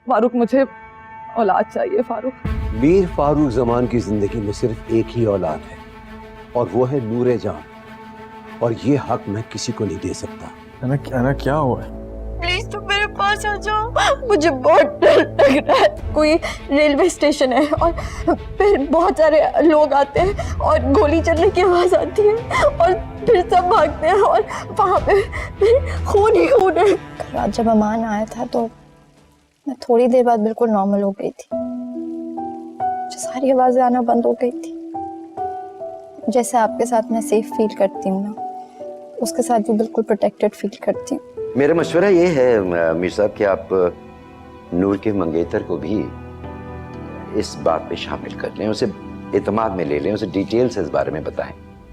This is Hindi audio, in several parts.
फारूक, मुझे औलाद चाहिए फारूक। मीर फारूक जमान की जिंदगी में सिर्फ एक ही औलाद है और वो है नूरे जान, और ये हक मैं किसी को नहीं दे सकता। अना क्या हुआ है? प्लीज तुम मेरे पास आ जाओ, मुझे बहुत डर लग रहा है। कोई रेलवे स्टेशन है और फिर बहुत सारे लोग आते हैं और गोली चलने की आवाज आती है और फिर सब भागते हैं और वहां पे फिर खून ही खून है। रात जब अमान आया था तो मैं थोड़ी देर बाद बिल्कुल नॉर्मल हो गई थी। मुझे सारी आवाजें आना बंद हो गई थी। जैसे आपके साथ मैं सेफ फील करती हूँ ना, उसके साथ भी बिल्कुल प्रोटेक्टेड फील करती हूँ। मेरा मशवरा ये है मीर साहब कि आप नूर के मंगेतर को भी इस बात पे शामिल कर लें, उसे एतमाद में ले लें, उसे डिटेल से इस बारे में बताएं।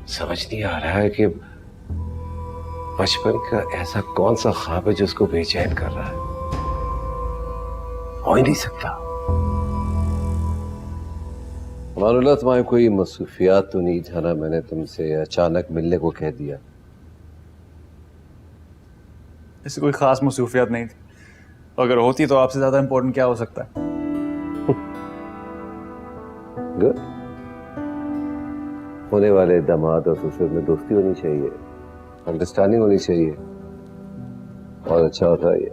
समझ नहीं आ रहा है कि बचपन का ऐसा कौन सा ख्वाब है जो उसको बेचैन कर रहा है। हो ही नहीं सकता। मानुल्लाह, तुम्हारी कोई मसरूफियात तो नहीं था ना? मैंने तुमसे अचानक मिलने को कह दिया। ऐसी कोई खास मसरूफियत नहीं थी, तो अगर होती तो आपसे ज्यादा इम्पोर्टेंट क्या हो सकता है? गुड। होने वाले दामाद और ससुर में दोस्ती होनी चाहिए, अंडरस्टैंडिंग होनी चाहिए, और अच्छा होता है ये।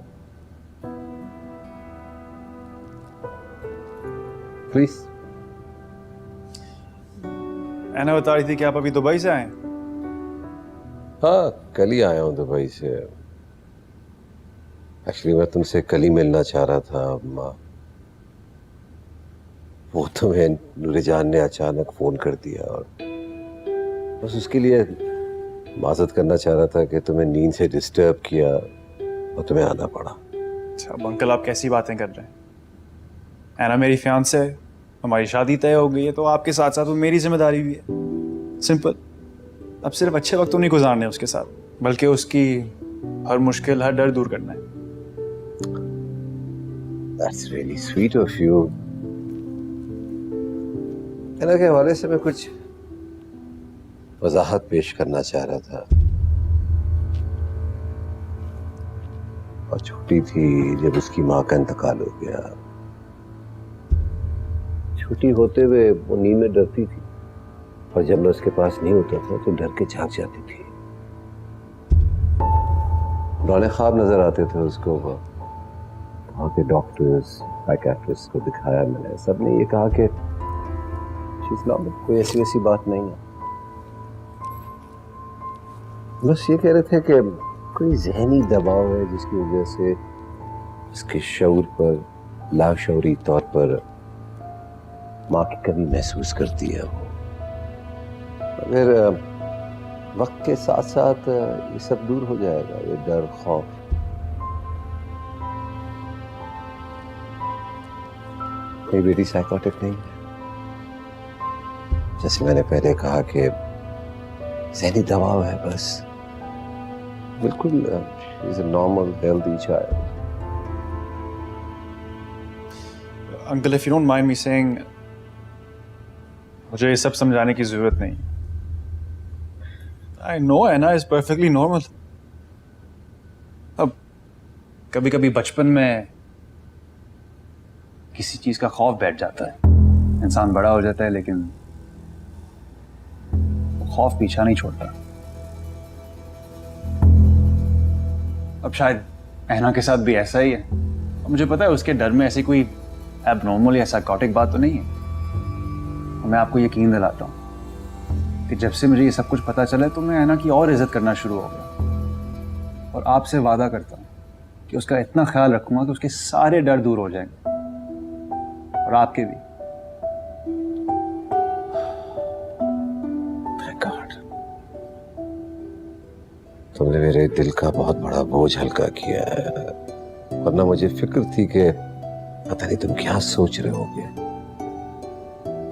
प्लीज। ऐना बता रही थी कि आप अभी दुबई से आए? हाँ, कल ही आया हूँ दुबई से। एक्चुअली मैं तुमसे कल ही मिलना चाह रहा था। वो तुम्हें नूरजान ने अचानक फोन कर दिया और बस उसके लिए माजरत करना चाह रहा था कि तुम्हें नींद से डिस्टर्ब किया और तुम्हें आना पड़ा। अच्छा, अब अंकल आप कैसी बातें कर रहे हैं? ऐना मेरी फियांसे है, हमारी शादी तय हो गई है, तो आपके साथ साथ वो मेरी जिम्मेदारी भी है। सिंपल। अब सिर्फ अच्छे वक्त तो नहीं गुजारने उसके साथ, बल्कि उसकी हर मुश्किल, हर डर दूर करना है। That's really sweet of you. ऐना के हवाले से मैं कुछ वजाहत पेश करना चाह रहा था। और छोटी थी जब उसकी माँ का इंतकाल हो गया। छोटी होते हुए वो नींद में डरती थी, और जब मैं उसके पास नहीं होता था तो डर के जाग जाती थी। पुराने ख्वाब नजर आते थे उसको। वहाँ के डॉक्टर्स, साइकियाट्रिस्ट को दिखाया मैंने, सबने ये कहा कि कोई ऐसी वैसी बात नहीं है। बस ये कह रहे थे कि कोई जहनी दबाव है जिसकी वजह से उसके शऊर पर, लाशऊरी तौर पर माँ की कमी महसूस करती है वो। मगर वक्त के साथ साथ ये सब दूर हो जाएगा, ये डर, खौफ। मेरी बेटी साइकोटिक नहीं है। जैसे मैंने पहले कहा कि ज़हनी दबाव है बस। बिल्कुल is a normal healthy child. Uncle, if you don't mind me saying, मुझे ये सब समझाने की जरूरत नहीं। I know Anna is perfectly normal. अब कभी कभी बचपन में किसी चीज का खौफ बैठ जाता है, इंसान बड़ा हो जाता है लेकिन खौफ पीछा नहीं छोड़ता। अब शायद ऐना के साथ भी ऐसा ही है। मुझे पता है उसके डर में ऐसी कोई एबनॉर्मल या साइकोटिक बात तो नहीं है। और मैं आपको यकीन दिलाता हूँ कि जब से मुझे ये सब कुछ पता चला है तो मैं ऐना की और इज्जत करना शुरू हो गया। और आपसे वादा करता हूँ कि उसका इतना ख्याल रखूंगा कि उसके सारे डर दूर हो जाएंगे, और आपके भी। तुमने मेरे दिल का बहुत बड़ा बोझ हल्का किया है, वरना मुझे फिक्र थी कि पता नहीं तुम क्या सोच रहे होगे।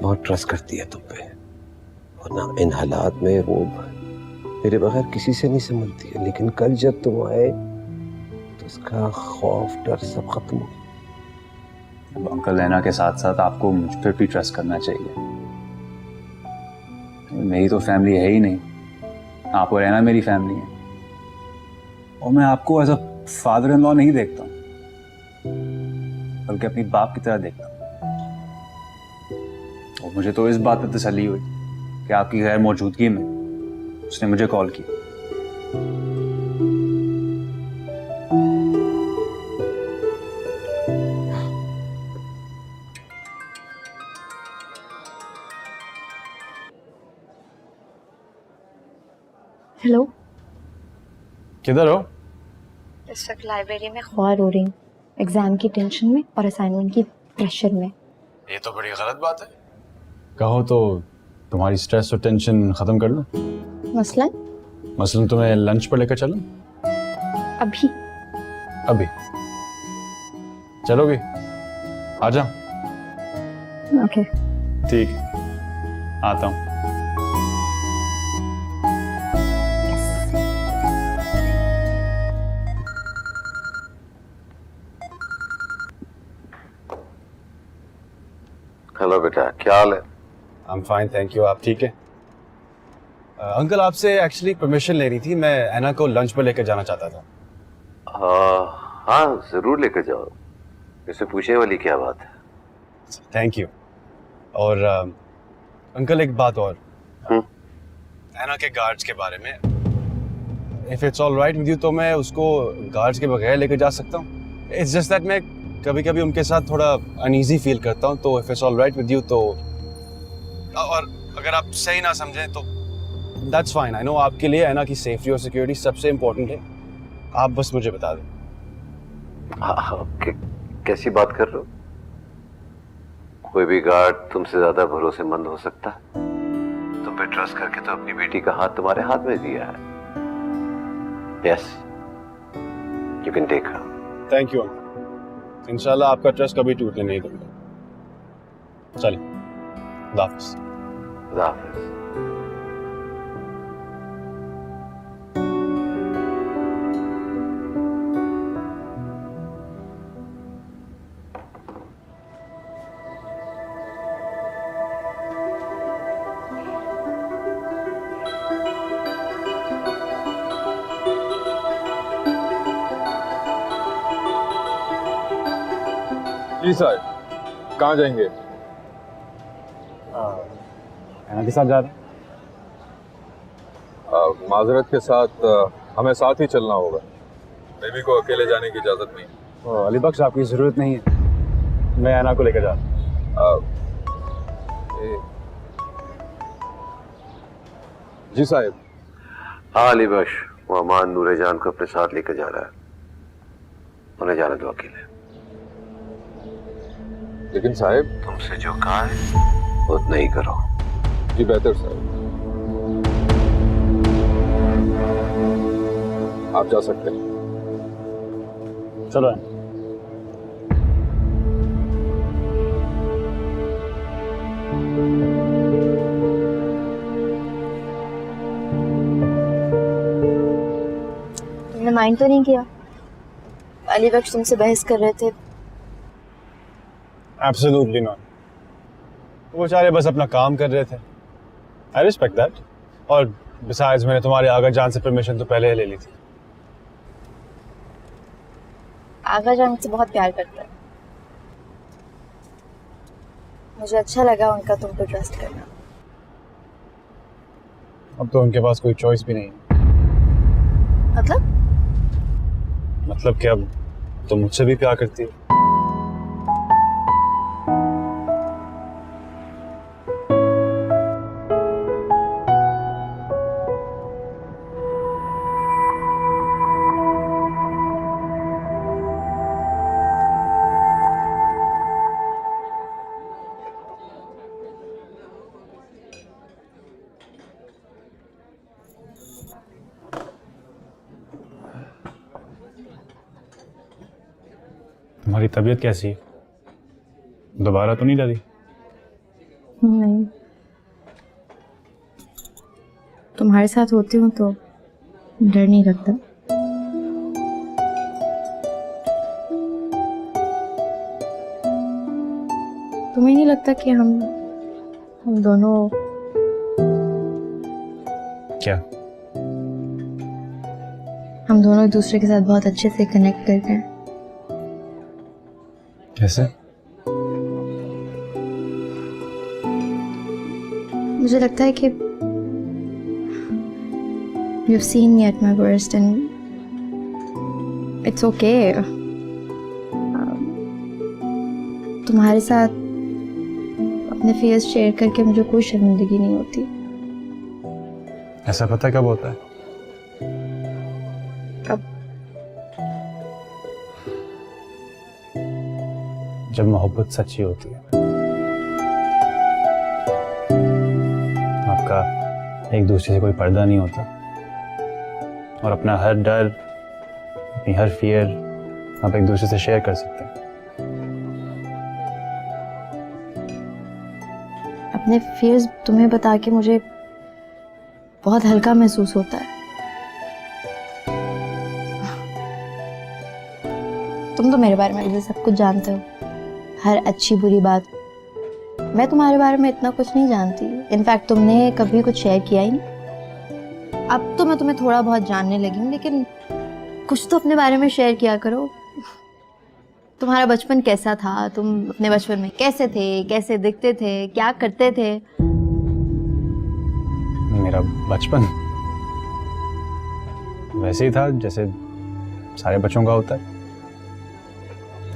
बहुत ट्रस्ट करती है तुम पे, वरना इन हालात में वो मेरे बगैर किसी से नहीं संभलती है। लेकिन कल जब तुम आए तो उसका खौफ, डर सब खत्म हो गया। अंकल, ऐना के साथ साथ आपको मुझ पर भी ट्रस्ट करना चाहिए। मेरी तो फैमिली है ही नहीं, आप और ऐना मेरी फैमिली है, और मैं आपको as a father in law नहीं देखता। बल्कि अपनी बाप की तरह देखता हूँ। और मुझे तो इस बात पर तसल्ली हुई कि आपकी गैर मौजूदगी में उसने मुझे कॉल किया। हेलो, किधर हो? इस वक्त लाइब्रेरी में ख्वार हो रही हूँ, एग्जाम की टेंशन में और असाइनमेंट की प्रेशर में। ये तो बड़ी गलत बात है। कहो तो तुम्हारी स्ट्रेस और टेंशन खत्म कर लो। मसलन तुम्हें लंच पर लेकर चलूं? अभी चलोगे? आ जाओ। ओके। ठीक है, आता हूँ। हेलो बेटा, क्या हाल है? I am fine, thank you. आप ठीक है? अंकल, आपसे एक्चुअली परमिशन लेनी थी। मैं ऐना को लंच पर लेकर जाना चाहता था। हाँ जरूर लेकर जाओ, इसे पूछने वाली क्या बात है? Thank you. और अंकल एक बात और, ऐना के गार्ड्स के बारे में, if it's all right with you तो मैं उसको गार्ड्स के बगैर लेकर जा सकता हूँ। इट्स जस्ट दैट मैं कभी कभी उनके साथ थोड़ा अनईजी फील करता हूँ, तो if it's all right with you तो, और अगर आप सही ना समझें तो दैट्स फाइन। आई नो आपके लिए ऐना की सेफ्टी और सिक्योरिटी सबसे इम्पोर्टेंट है, आप बस मुझे बता दें। कैसी बात कर रहे हो? कोई भी गार्ड तुमसे ज्यादा भरोसेमंद हो सकता है? तुम पे ट्रस्ट करके तो अपनी बेटी का हाथ तुम्हारे हाथ में दिया है। Yes, you can take her. Thank you uncle, इंशाल्लाह आपका ट्रस्ट कभी टूटने नहीं दूंगा। चलिए, खुदा हाफिज़। खुदा हाफिज़। जी साहब, कहाँ जाएंगे? ऐना के साथ जा रहे हैं। माजरत के साथ हमें साथ ही चलना होगा। बेबी को अकेले जाने की इजाज़त नहीं। अली बख्श, आपकी ज़रूरत नहीं है, मैं ऐना को लेकर जा रहा हूँ। जी साहब। हाँ अली बख्श, वो अमान नूरे जान को अपने साथ लेकर जा रहा है, उन्हें जाने दो अकेले। लेकिन साहब, तुमसे जो कहा है उतना ही करो। जी बेहतर साहब, आप जा सकते हैं। चलो। तुमने माइंड तो नहीं किया? अली बख्श तुमसे बहस कर रहे थे। एब्सोल्युटली नॉट, वो बेचारे बस अपना काम कर रहे थे। I respect that. और बिसाइड्स मैंने तुम्हारे आगा जान से परमिशन तो पहले ही ले ली थी। आगा जान मुझसे बहुत प्यार करता है, मुझे अच्छा लगा उनका तुम पे ट्रस्ट करना। अब तो उनके पास कोई चॉइस भी नहीं है। मतलब कि अब तुम मुझसे भी प्यार करती हो। तुम्हारी तबीयत कैसी है? दोबारा तो नहीं डरी? नहीं, तुम्हारे साथ होती हूँ तो डर नहीं लगता। तुम्हें नहीं लगता कि हम दोनों क्या? हम दोनों एक दूसरे के साथ बहुत अच्छे से कनेक्ट करते हैं? कैसे? मुझे लगता है कि you've seen me at my worst and it's okay. तुम्हारे साथ अपने फेस शेयर करके मुझे कोई शर्मिंदगी नहीं होती। ऐसा पता कब होता है? कब? जब मोहब्बत सच्ची होती है। आपका एक दूसरे से कोई पर्दा नहीं होता और अपना हर डर, अपनी हर फियर आप एक दूसरे से शेयर कर सकते हैं। अपने फियर्स तुम्हें बता के मुझे बहुत हल्का महसूस होता है। तुम तो मेरे बारे में मुझे सब कुछ जानते हो, हर अच्छी बुरी बात। मैं तुम्हारे बारे में इतना कुछ नहीं जानती। इनफैक्ट तुमने कभी कुछ शेयर किया ही नहीं। अब तो मैं तुम्हें थोड़ा बहुत जानने लगी हूँ, लेकिन कुछ तो अपने बारे में शेयर किया करो। तुम्हारा बचपन कैसा था? तुम अपने बचपन में कैसे थे, कैसे दिखते थे, क्या करते थे? मेरा बचपन वैसे ही था जैसे सारे बच्चों का होता है।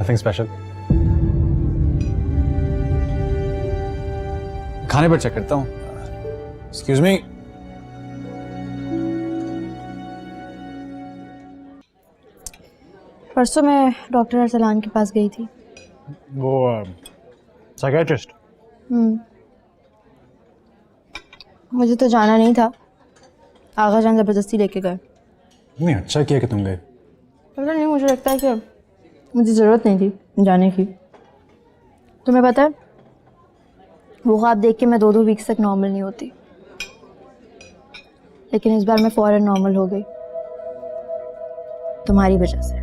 Nothing special. खाने पर चेक करता हूँ। Excuse me. परसों मैं डॉक्टर अरसलान के पास गई थी। वो साइकियाट्रिस्ट? मुझे तो जाना नहीं था, आगा जान जबरदस्ती लेके गए। नहीं, अच्छा किया कि तुम गए। पता नहीं, मुझे लगता है कि मुझे ज़रूरत नहीं थी जाने की। तुम्हें पता है, वो ख्वाब देख के मैं 2-2 वीक्स तक नॉर्मल नहीं होती, लेकिन इस बार मैं फौरन नॉर्मल हो गई तुम्हारी वजह से।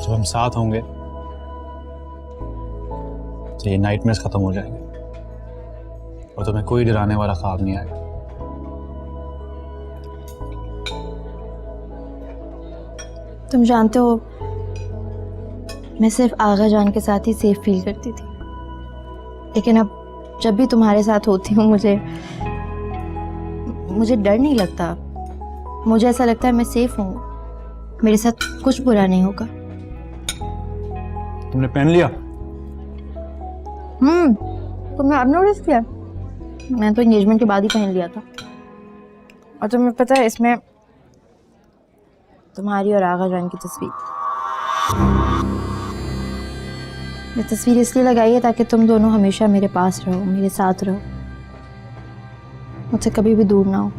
जब हम साथ होंगे तो ये नाइटमेयर्स खत्म हो जाएंगे और तुम्हें कोई डराने वाला ख्वाब नहीं आएगा। तुम जानते हो, मैं सिर्फ आगा जान के साथ ही सेफ फील करती थी, लेकिन अब जब भी तुम्हारे साथ होती हूँ मुझे डर नहीं लगता। मुझे ऐसा लगता है मैं सेफ हूँ, मेरे साथ कुछ बुरा नहीं होगा। तुमने पहन लिया? तुमने अब नोटिस किया? मैं तो एंगेजमेंट के बाद ही पहन लिया था। और तुम्हें पता है, इसमें तुम्हारी और आगा जान की तस्वीर। ये तस्वीर इसलिए लगाई है ताकि तुम दोनों हमेशा मेरे पास रहो, मेरे साथ रहो, मुझसे कभी भी दूर ना हो।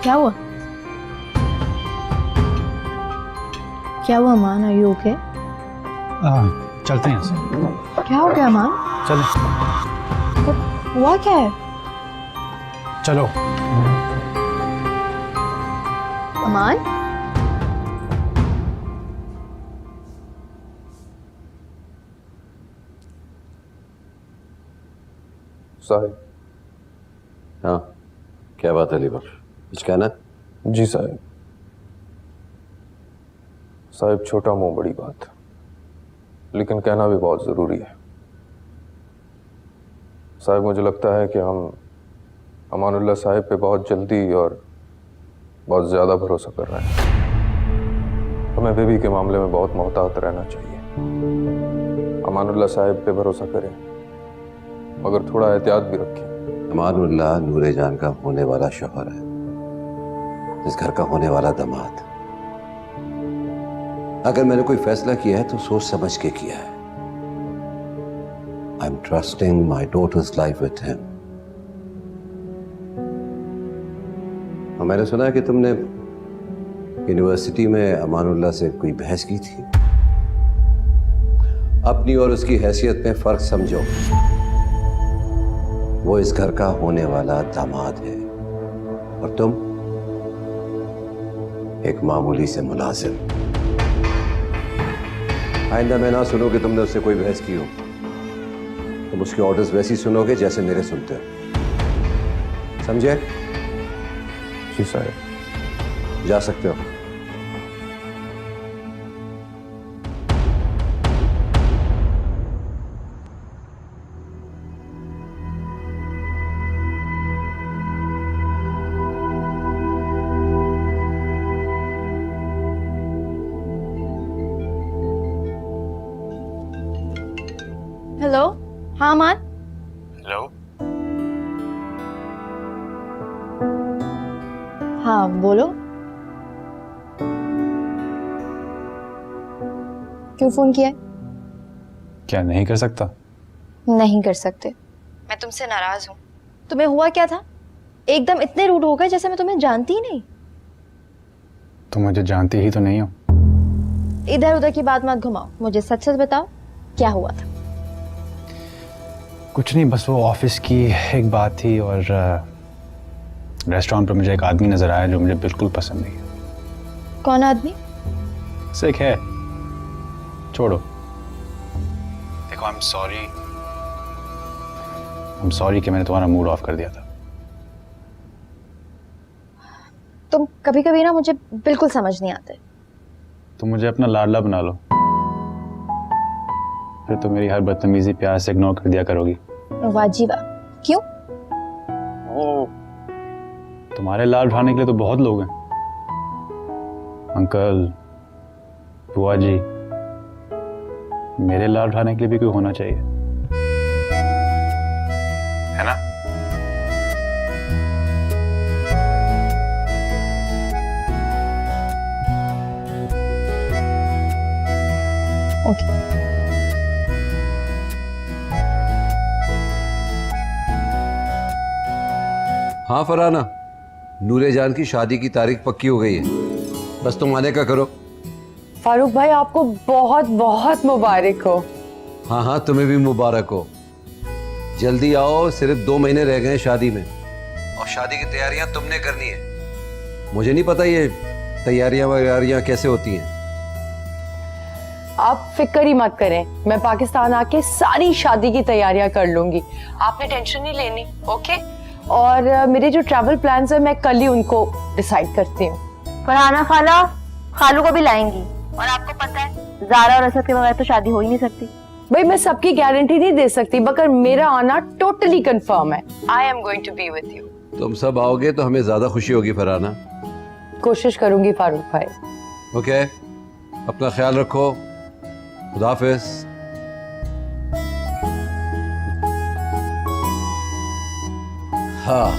क्या हुआ? क्या हुआ अमान? Are you okay? चलते हैं यहाँ से। क्या हो गया अमान? चलो हुआ क्या है? चलो। अमान? साहिब। हाँ, क्या बात है लीवर? कुछ कहना? जी साहब। साहब, छोटा मुंह बड़ी बात, लेकिन कहना भी बहुत ज़रूरी है। साहब, मुझे लगता है कि हम अमानुल्लाह साहब पे बहुत जल्दी और बहुत ज़्यादा भरोसा कर रहे हैं। हमें बेबी के मामले में बहुत मोहतात रहना चाहिए। अमानुल्लाह साहब पे भरोसा करें, मगर थोड़ा एहतियात भी रखें। अमानुल्लाह नूरे जान का होने वाला शौहर है, इस घर का होने वाला दामाद। अगर मैंने कोई फैसला किया है तो सोच समझ के किया है। I am trusting my daughter's life with him. और मैंने सुना है कि तुमने यूनिवर्सिटी में अमानुल्लाह से कोई बहस की थी। अपनी और उसकी हैसियत में फर्क समझो। वो इस घर का होने वाला दामाद है और तुम एक मामूली से मुलाजिम। आइंदा मैं ना सुनूं कि तुमने उससे कोई बहस की हो। तुम उसके ऑर्डर्स वैसे ही सुनोगे जैसे मेरे सुनते हो, समझे? जी साहब। जा सकते हो। हेलो, हाँ मान। हेलो। हाँ बोलो, क्यों फोन किया है? क्या नहीं कर सकता? नहीं कर सकते, मैं तुमसे नाराज हूँ। तुम्हें हुआ क्या था? एकदम इतने रूड हो गए जैसे मैं तुम्हें जानती ही नहीं। तुम मुझे जानती ही तो नहीं हो। इधर उधर की बात मत घुमाओ, मुझे सच सच बताओ क्या हुआ था। कुछ नहीं, बस वो ऑफिस की एक बात थी और रेस्टोरेंट पर मुझे एक आदमी नजर आया जो मुझे बिल्कुल पसंद नहीं है। कौन आदमी? सिक है, छोड़ो। देखो, आई एम सॉरी कि मैंने तुम्हारा मूड ऑफ कर दिया था। तुम कभी कभी ना मुझे बिल्कुल समझ नहीं आते। तुम मुझे अपना लाडला बना लो, फिर तो मेरी हर बदतमीजी प्यार से इग्नोर कर दिया करोगी। वाजिबा, क्यों? तुम्हारे लाड उठाने के लिए तो बहुत लोग हैं। अंकल, बुआ जी, मेरे लाड उठाने के लिए भी कोई होना चाहिए, है ना? ओके। हाँ फरहाना, नूरे जान की शादी की तारीख पक्की हो गई है, बस तुम आने का करो। फारूक भाई आपको बहुत बहुत मुबारक हो। हाँ हाँ, तुम्हें भी मुबारक हो। जल्दी आओ, सिर्फ 2 महीने रह गए शादी में, और शादी की तैयारियां तुमने करनी है। मुझे नहीं पता ये तैयारियां वैयारियां कैसे होती हैं। आप फिक्र ही मत करें, मैं पाकिस्तान आके सारी शादी की तैयारियां कर लूंगी, आपने टेंशन नहीं लेनी। ओके? और मेरे जो ट्रैवल प्लान्स है मैं कल ही उनको डिसाइड करती हूँ। फरहाना खाला खालू को भी लाएंगी, और आपको पता है ज़ारा और असद के बगैर तो शादी हो ही नहीं सकती। भाई मैं सबकी गारंटी नहीं दे सकती, मगर मेरा आना टोटली कंफर्म है। I am going to be with you. तुम सब आओगे तो हमें ज्यादा खुशी होगी फरहाना। कोशिश करूंगी फारूक भाई। ओके, अपना ख्याल रखो। खुदा हाफिज। हाँ,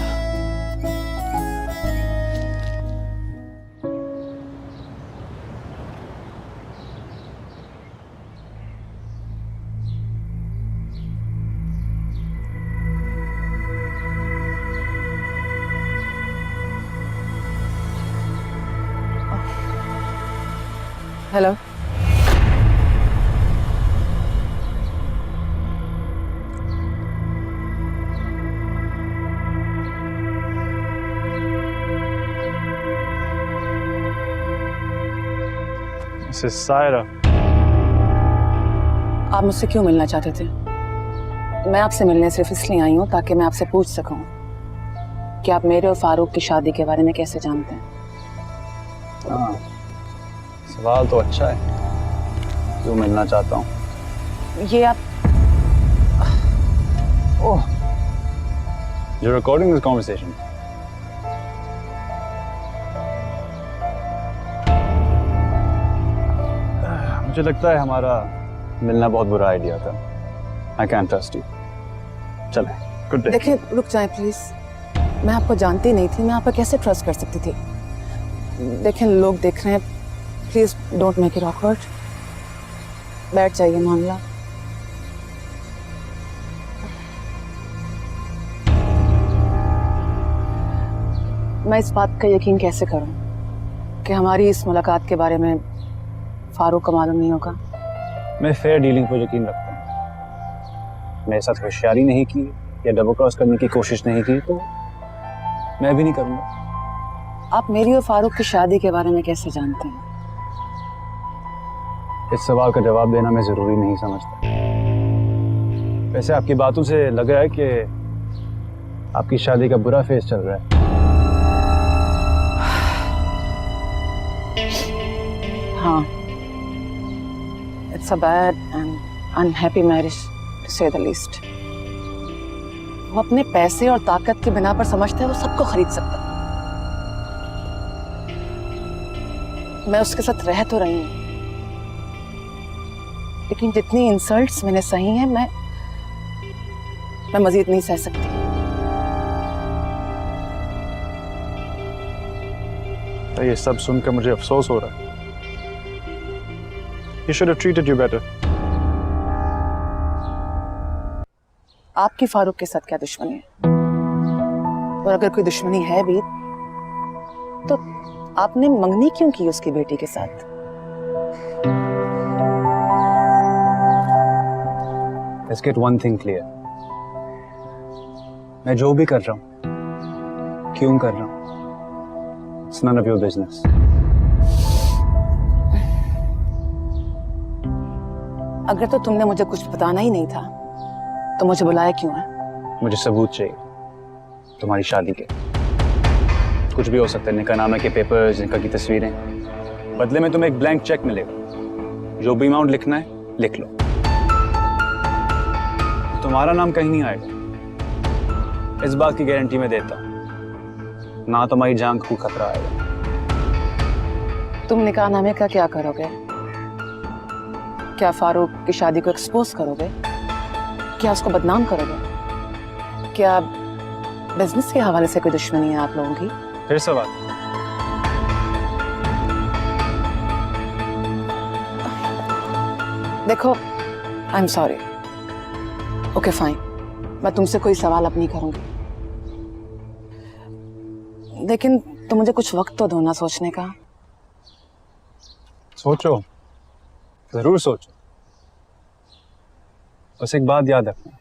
हेलो, मिसेस सायरा, आप मुझसे क्यों मिलना चाहते थे? मैं आपसे मिलने सिर्फ इसलिए आई हूँ ताकि मैं आपसे पूछ सकूं कि आप मेरे और फारूक की शादी के बारे में कैसे जानते हैं। हाँ, सवाल तो अच्छा है, क्यों मिलना चाहता हूँ। ये आप ओह, you're recording this conversation. मुझे लगता है हमारा मिलना बहुत बुरा आइडिया था। I can't trust you. चलें, गुड डे। देखिए, रुक जाएं प्लीज। मैं आपको जानती नहीं थी, मैं आप पर कैसे ट्रस्ट कर सकती थी? देखें, लोग देख रहे हैं, please don't make it awkward. बैठ जाइए मामला। मैं इस बात का यकीन कैसे करूं कि हमारी इस मुलाकात के बारे में फारूक को मालूम नहीं होगा? मैं फेयर डीलिंग पर यकीन रखता हूँ। मेरे साथ होशियारी नहीं की या डबल क्रॉस करने की कोशिश नहीं की तो मैं भी नहीं करूँगा। आप मेरी और फारूक की शादी के बारे में कैसे जानते हैं? इस सवाल का जवाब देना मैं जरूरी नहीं समझता। वैसे आपकी बातों से लग रहा है कि आपकी शादी का बुरा फेज चल रहा है। हाँ, it's a bad and unhappy marriage to say the least. वो अपने पैसे और ताकत की बिना पर समझता है वो सबको खरीद सकता है। मैं उसके साथ रह तो रही हूँ, लेकिन जितनी इंसल्ट्स मैंने सही हैं मैं मजीद नहीं सह सकती। तो ये सब सुनकर मुझे अफसोस हो रहा है। He should have treated you better. आपकी फारूक के साथ क्या दुश्मनी है? और अगर कोई दुश्मनी है भी तो आपने मंगनी क्यों की उसकी बेटी के साथ? Let's get one thing clear. मैं जो भी कर रहा हूँ, क्यों कर रहा हूँ, it's none of your business. अगर तो तुमने मुझे कुछ बताना ही नहीं था तो मुझे बुलाया क्यों है? मुझे सबूत चाहिए तुम्हारी शादी के। कुछ भी हो सकता है, निकाहनामे के पेपर्स, निकाह की तस्वीरें। बदले में तुम्हें एक ब्लैंक चेक मिलेगा, जो भी अमाउंट लिखना है लिख लो। तुम्हारा नाम कहीं नहीं आएगा, इस बात की गारंटी मैं देता हूं। ना तुम्हारी जान को खतरा आएगा। तुम निकाहनामे का क्या करोगे? क्या फारूक की शादी को एक्सपोज करोगे? क्या उसको बदनाम करोगे? क्या बिजनेस के हवाले से कोई दुश्मनी है आप लोगों की? फिर सवाल। देखो, I am sorry. Okay fine, मैं तुमसे कोई सवाल अब नहीं करूंगी, लेकिन तुम मुझे कुछ वक्त तो दो ना सोचने का। सोचो, जरूर सोचो। बस एक बात याद रखना,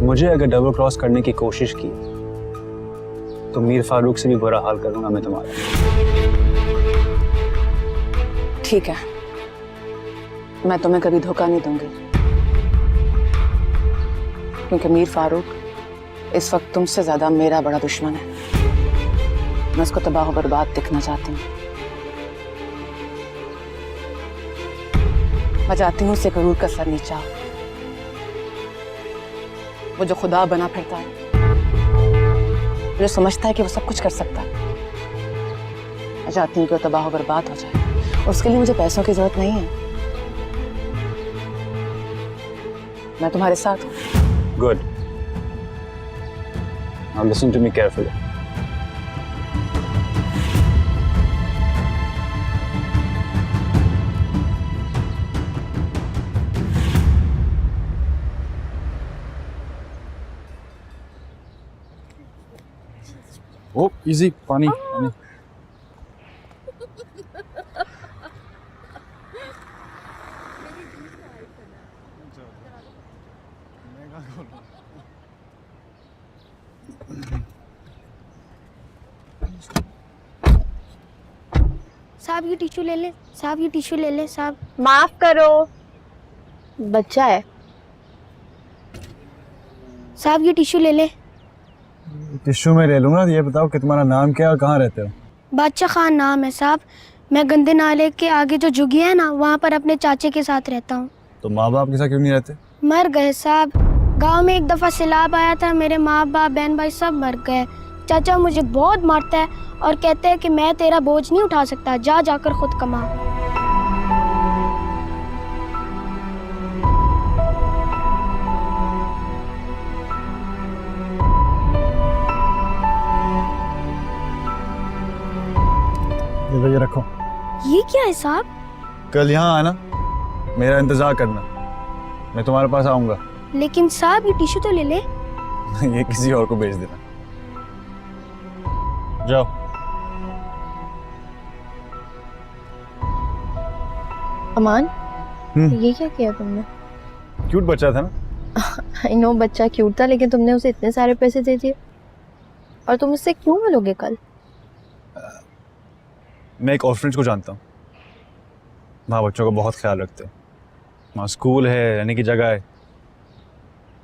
मुझे अगर डबल क्रॉस करने की कोशिश की तो मीर फारूक से भी बुरा हाल करूंगा मैं तुम्हारा। ठीक है, मैं तुम्हें कभी धोखा नहीं दूंगी, क्योंकि मीर फारूक इस वक्त तुमसे ज्यादा मेरा बड़ा दुश्मन है। मैं उसको तबाह बर्बाद देखना चाहती हूँ। मैं चाहती हूँ उसे गरूर का सर नीचा हो। वो जो खुदा बना फिरता है, जो समझता है कि वो सब कुछ कर सकता है, मैं चाहती हूँ कि वो तबाह बर्बाद हो जाए। और उसके लिए मुझे पैसों की जरूरत नहीं है। मैं तुम्हारे साथ हूँ। Good. Now listen to me carefully. Oh, easy, पानी, पानी। साहब ये टिश्यू ले ले, साहब ये टिश्यू ले ले, साहब माफ करो, बच्चा है। साहब ये टिश्यू ले ले। टिश्यू में ले लूंगा। ये बताओ कि तुम्हारा नाम क्या है और कहाँ रहते हो? बादशाह खान नाम है साहब। मैं गंदे नाले के आगे जो झुग्गी है ना, वहाँ पर अपने चाचे के साथ रहता हूँ। तो माँ बाप के साथ क्यों नहीं रहते? मर गए साहब। गांव में एक दफ़ा सैलाब आया था, मेरे माँ बाप बहन भाई सब मर गए। चाचा मुझे बहुत मारता है और कहते हैं कि मैं तेरा बोझ नहीं उठा सकता, जा जाकर खुद कमा। ये रखो। ये क्या है साहब? कल यहाँ आना, मेरा इंतजार करना, मैं तुम्हारे पास आऊंगा। लेकिन साहब ये टिश्यू तो ले ले। ये किसी और को भेज देना। जाओ। अमान, ये क्या किया तुमने? क्यूट बच्चा था ना? आई नो बच्चा क्यूट था, लेकिन तुमने उसे इतने सारे पैसे दे दिए। और तुम उससे क्यों मिलोगे कल? मैं एक ऑर्फनेज को जानता हूँ, वहाँ बच्चों का बहुत ख्याल रखते हैं। वहाँ स्कूल है, रहने की जगह है।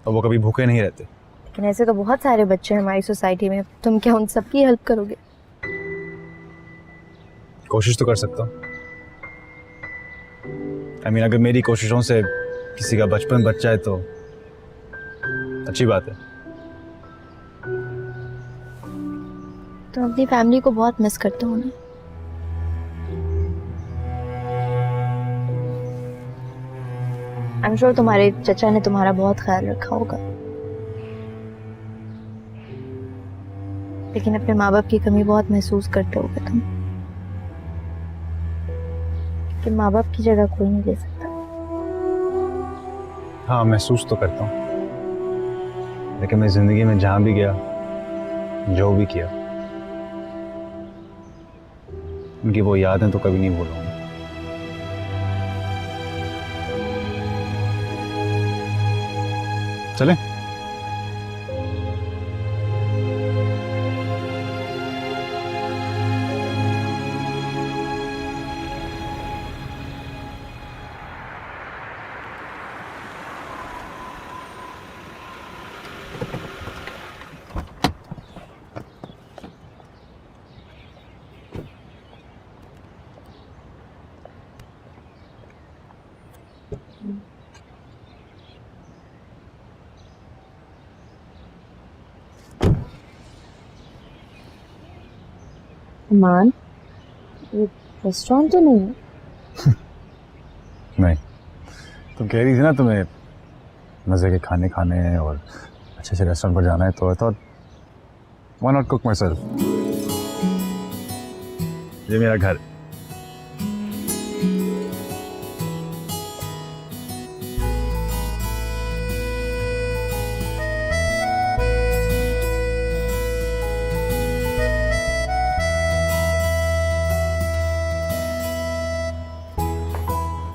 और वो कभी भूखे नहीं रहते। लेकिन ऐसे तो बहुत सारे बच्चे हैं हमारी सोसाइटी में, तुम क्या उन सबकी हेल्प करोगे? कोशिश तो कर सकता हूँ। अगर मेरी कोशिशों से किसी का बचपन बच जाए तो अच्छी बात है। तुम अपनी फैमिली को बहुत मिस करते हो ना? आई एम श्योर तुम्हारे चचा ने तुम्हारा बहुत ख्याल रखा होगा, लेकिन अपने माँ बाप की कमी बहुत महसूस करते होगे तुम, कि माँ बाप की जगह कोई नहीं ले सकता। हाँ, महसूस तो करता हूँ, लेकिन मैं जिंदगी में जहां भी गया, जो भी किया, उनकी वो यादें तो कभी नहीं भूलूंगा। चलें? अमान, ये रेस्टोरेंट तो नहीं है? नहीं, तुम कह रही थी ना तुम्हें मज़े के खाने खाने हैं और अच्छे से रेस्टोरेंट पर जाना है, तो I thought why not cook my self. ये मेरा घर।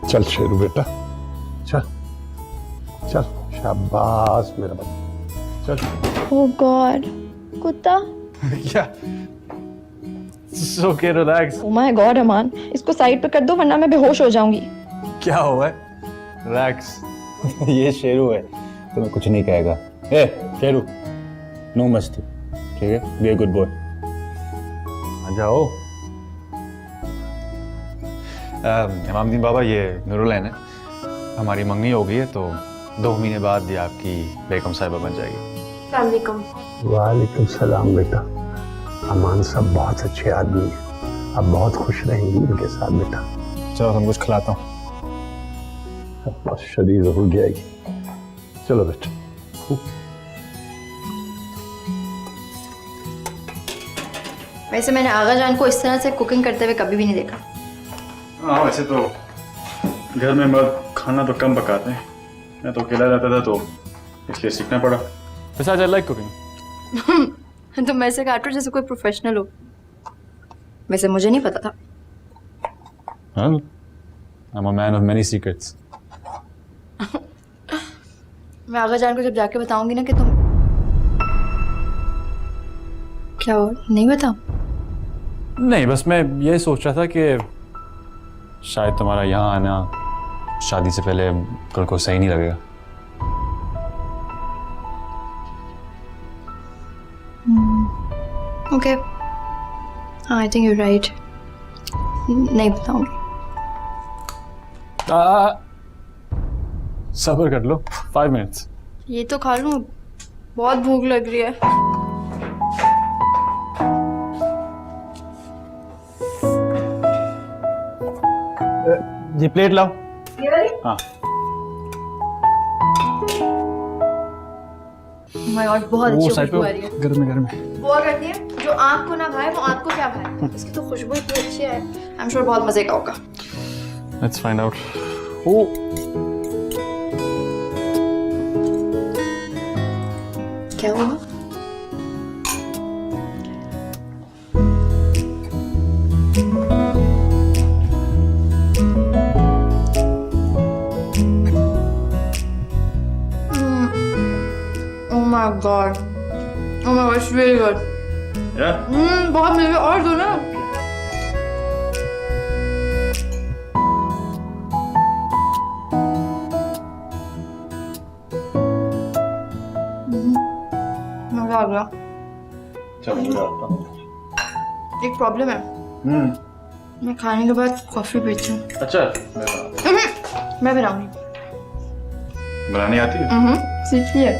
चल शेरू बेटा, चल चल, शाबाश मेरा बच्चा, चल। ओह गॉड, कुत्ता! क्या? Okay, relax. Oh my God Aman, इसको साइड पे कर दो वरना मैं बेहोश हो जाऊंगी। क्या हुआ है? रिलैक्स। ये शेरू है, तुम्हें कुछ नहीं कहेगा। ए शेरू, नो मस्ती, ठीक है? Be a good boy. आ जाओ। इमामुद्दीन बाबा, ये नूरुलैन है, हमारी मंगनी हो गई है, तो 2 महीने बाद ये आपकी बेगम साहिबा बन जाएगी। वालेकुम सलाम बेटा। अमान सब बहुत अच्छे आदमी हैं, आप बहुत खुश रहेंगी उनके साथ बेटा। चलो हम कुछ खिलाता हूँ। बहुत शदीद हो जाएगी। चलो बेटा। वैसे मैंने आगा जान को इस तरह से कुकिंग करते हुए कभी भी नहीं देखा। हाँ, वैसे तो घर में मर्द खाना तो कम पकाते हैं, मैं तो अकेला रहता था तो इसलिए सीखना पड़ा। वैसे आई लाइक कुकिंग। तुम ऐसे काटो जैसे कोई प्रोफेशनल हो। वैसे मुझे नहीं पता था। हाँ, I'm a man of many secrets. मैं आगा जान को जब जाके बताऊंगी ना कि तुम क्या हो, नहीं बताऊं? नहीं, बस मैं ये सोच रहा था कि शायद तुम्हारा यहाँ आना शादी से पहले कल को सही नहीं लगेगा। ओके, हाँ, आई थिंक यू राइट। नहीं बताऊंगी। सब्र कर लो, 5 मिनट्स। ये तो खा लूं, बहुत भूख लग रही है। ये प्लेट लाओ। ये वाली? हाँ। माय गॉड, बहुत अच्छी खुशबू आ रही है। गर्म में। वो करती है जो आँख को ना भाए वो आँख को क्या भाए। इसकी तो खुशबू इतनी अच्छी है, आई एम श्योर बहुत मजे का होगा। Let's find out. ओ, क्या हुआ? Oh my god. Oh my god, it's really good. Yeah. बहुत मजे और दो ना। एक प्रॉब्लम है, मैं खाने के बाद कॉफी पीती हूँ। अच्छा, मैं बनाऊंगी। बनानी आती है? सीख लिया।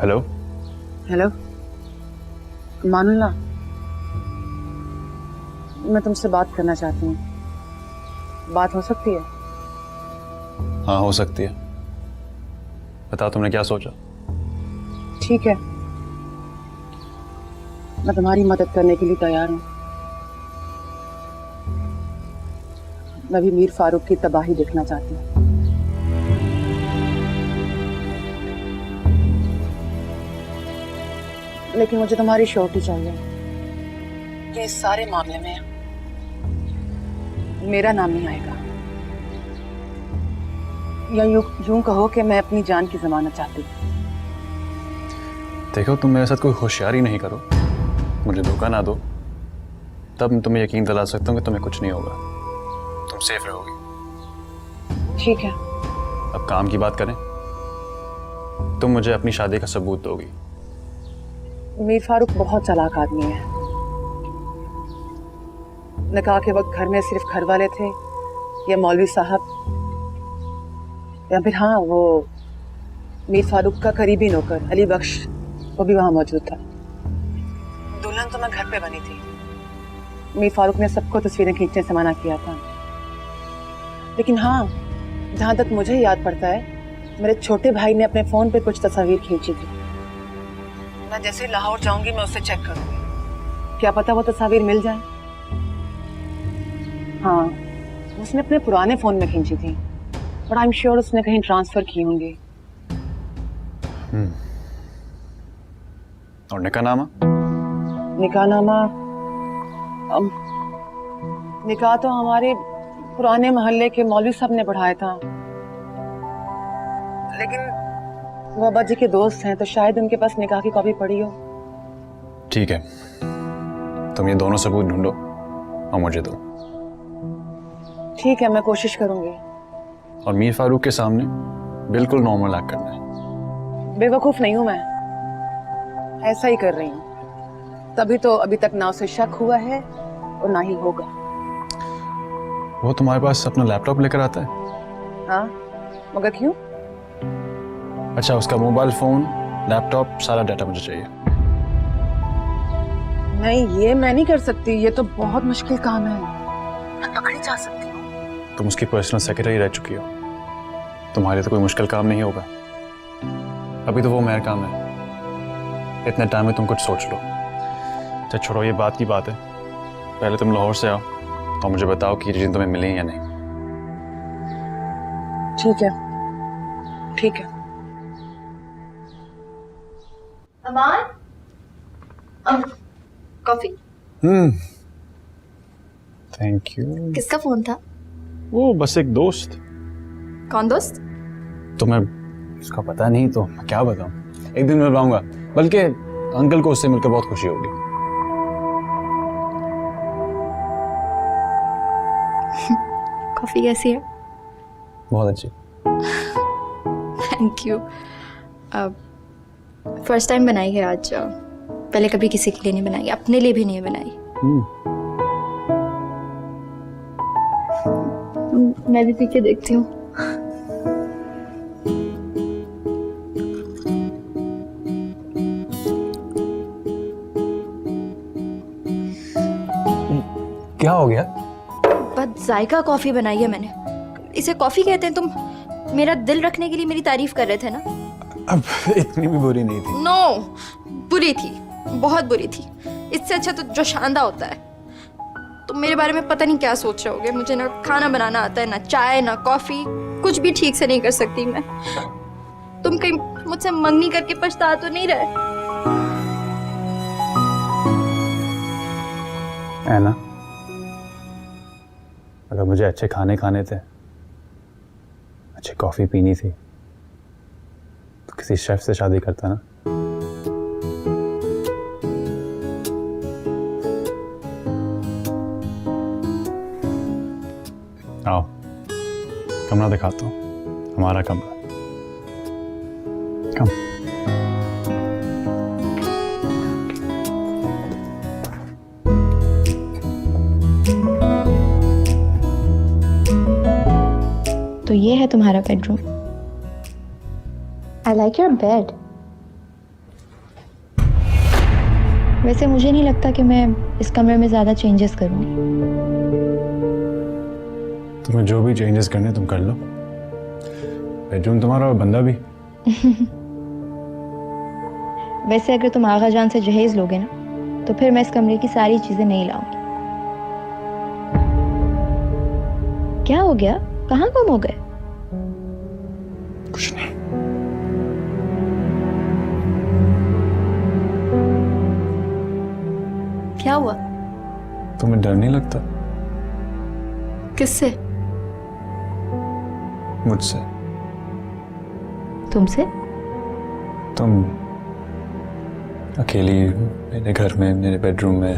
हेलो। हेलो मानुल्ला, मैं तुमसे बात करना चाहती हूँ। बात हो सकती है? हाँ, हो सकती है। बताओ तुमने क्या सोचा? ठीक है, मैं तुम्हारी मदद करने के लिए तैयार हूँ। मैं भी मीर फारूक की तबाही देखना चाहती हूँ। लेकिन मुझे तुम्हारी श्योरिटी चाहिए कि इस सारे मामले में मेरा नाम नहीं आएगा, या यूं कहो कि मैं अपनी जान की जमानत चाहती हूँ। देखो, तुम मेरे साथ कोई होशियारी नहीं करो, मुझे धोखा ना दो, तब मैं तुम्हें यकीन दिला सकता हूँ कि तुम्हें कुछ नहीं होगा, तुम सेफ रहोगी। ठीक है, अब काम की बात करें। तुम मुझे अपनी शादी का सबूत दोगी। मीर फारूक बहुत चालाक आदमी है। निकाह के वक्त घर में सिर्फ घर वाले थे या मौलवी साहब, या फिर हाँ, वो मीर फारूक का करीबी नौकर अली बख्श, वो भी वहां मौजूद था। दुल्हन तो मैं घर पे बनी थी। मीर फारूक ने सबको तस्वीरें खींचने से मना किया था। लेकिन हाँ, जहां तक मुझे याद पड़ता है, मेरे छोटे भाई ने अपने फोन पे कुछ तस्वीर खींची थी। मैं जैसे लाहौर जाऊंगी मैं उससे चेक करूंगी, क्या पता वो तस्वीर मिल जाए। हाँ, उसने अपने पुराने फोन में खींची थी, बट आई एम श्योर उसने कहीं ट्रांसफर की होंगी। और निकाहनामा? निकाह तो हमारे पुराने मोहल्ले के मौलवी साहब ने पढ़ाया था, लेकिन वो अब्बा जी के दोस्त हैं, तो शायद उनके पास निकाह की कॉपी पड़ी हो। ठीक है, तुम ये दोनों सबूत ढूंढो और मुझे दो। ठीक है, मैं कोशिश करूंगी। और मीर फारूक के सामने बिल्कुल नॉर्मल एक्ट करना है। बेवकूफ नहीं हूं मैं, ऐसा ही कर रही हूँ। तभी तो अभी तक ना उसे शक हुआ है और ना ही होगा। वो तुम्हारे पास अपना लैपटॉप लेकर आता है? हाँ, मगर क्यों? अच्छा, उसका मोबाइल फोन, लैपटॉप, सारा डाटा मुझे चाहिए। नहीं, ये मैं नहीं कर सकती, ये तो बहुत मुश्किल काम है। मैं पकड़ी जा सकती हूँ। तुम उसकी पर्सनल सेक्रेटरी रह चुकी हो, तुम्हारे तो कोई मुश्किल काम नहीं होगा। अभी तो वो मेरा काम है, इतने टाइम में तुम कुछ सोच लो। अच्छा छोड़ो, ये बात की बात है। पहले तुम लाहौर से आओ और मुझे बताओ कि ये चीजें तुम्हें मिली या नहीं। ठीक है, ठीक है। अमान, कॉफी। Thank you. किसका फोन था? वो बस एक दोस्त। कौन दोस्त? तुम्हें उसका पता नहीं तो मैं क्या बताऊं। एक दिन मिलवाऊंगा, बल्कि अंकल को उससे मिलकर बहुत खुशी होगी। कॉफी कैसी है? बहुत अच्छी। Thank you. फर्स्ट टाइम बनाई है आज। पहले कभी किसी के लिए नहीं बनाई, अपने लिए भी नहीं बनाई। मैं भी पी के देखती हूँ। क्या हो गया? बस जायका कॉफी बनाई है मैंने। इसे कॉफी कहते हैं? तुम मेरा दिल रखने के लिए मेरी तारीफ कर रहे थे ना? अब इतनी भी बुरी नहीं थी। नो, बुरी थी, बहुत बुरी थी। इससे अच्छा तो जोशांदा होता है। तुम मेरे बारे में पता नहीं क्या सोच रहे होगे। मुझे ना खाना बनाना आता है, ना चाय, ना कॉफी, कुछ भी ठीक से नहीं कर सकती मैं। तुम कहीं मुझसे मंगनी करके पछता तो नहीं रहे? ऐना, अगर मुझे अच्छे खाने खाने थे, अच्छी कॉफी पीनी थी, तो किसी शेफ से शादी करता ना। आओ, कमरा दिखाता हूँ, हमारा कमरा। कम। तो ये है तुम्हारा bedroom. I like your bed. वैसे मुझे नहीं लगता कि मैं इस कमरे में ज्यादा चेंजेस करूंगी। तुम्हें जो भी चेंजेस करने तुम कर लो। बेडरूम तुम्हारा और बंदा भी। वैसे अगर तुम आगा जान से जहेज लोगे ना, तो फिर मैं इस कमरे की सारी चीजें नहीं लाऊंगी। क्या हो गया? कहाँ गुम हो गए? कुछ नहीं। क्या हुआ? तुम्हें डर नहीं लगता किससे? मुझसे? तुमसे? तुम अकेली मेरे घर में, मेरे बेडरूम में।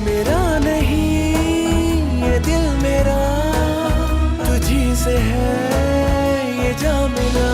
मेरा नहीं ये दिल मेरा, तुझी से है ये जा मिला।